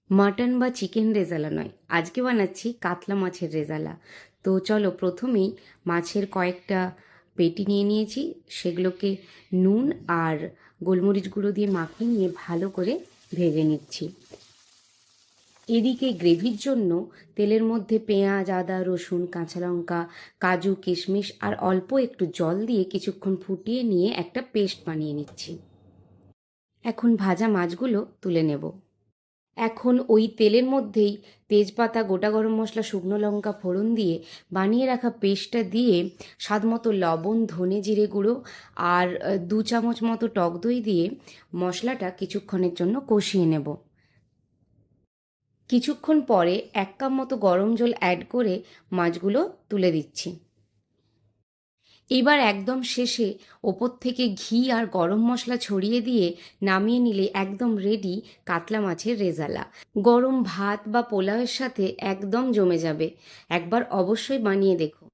Mutton বা chicken rezala নয়, আজকে বানাচ্ছি কাতলা মাছের রেজালা। তো চলো, প্রথমেই মাছের কয়েকটা পেটি নিয়ে নিয়েছি, সেগুলোকে নুন আর গোলমরিচ গুঁড়ো দিয়ে মাখিয়ে নিয়ে ভালো করে ভেজে নিচ্ছি। এদিকে গ্রেভির জন্য তেলের মধ্যে পেঁয়াজ, আদা, রসুন, কাঁচা লঙ্কা, কাজু, কিশমিশ আর অল্প একটু জল দিয়ে কিছুক্ষণ ফুটিয়ে নিয়ে একটা পেস্ট বানিয়ে নিচ্ছি। এখন ভাজা মাছগুলো তুলে নেব। এখন ওই তেলের মধ্যেই তেজপাতা, গোটা গরম মশলা, শুকনো লঙ্কা ফোড়ন দিয়ে বানিয়ে রাখা পেস্টটা দিয়ে স্বাদ মতো লবণ, ধনে জিরে গুঁড়ো আর 2 চামচ মতো টক দই দিয়ে মশলাটা কিছুক্ষণের জন্য কষিয়ে নেব। কিছুক্ষণ পরে 1 কাপ মতো গরম জল অ্যাড করে মাছগুলো তুলে দিচ্ছি। এবার একদম শেষে ওপর থেকে ঘি আর গরম মশলা ছড়িয়ে দিয়ে নামিয়ে নিলে একদম রেডি কাতলা মাছের রেজালা। গরম ভাত বা পোলাওয়ের সাথে একদম জমে যাবে। একবার অবশ্যই বানিয়ে দেখো।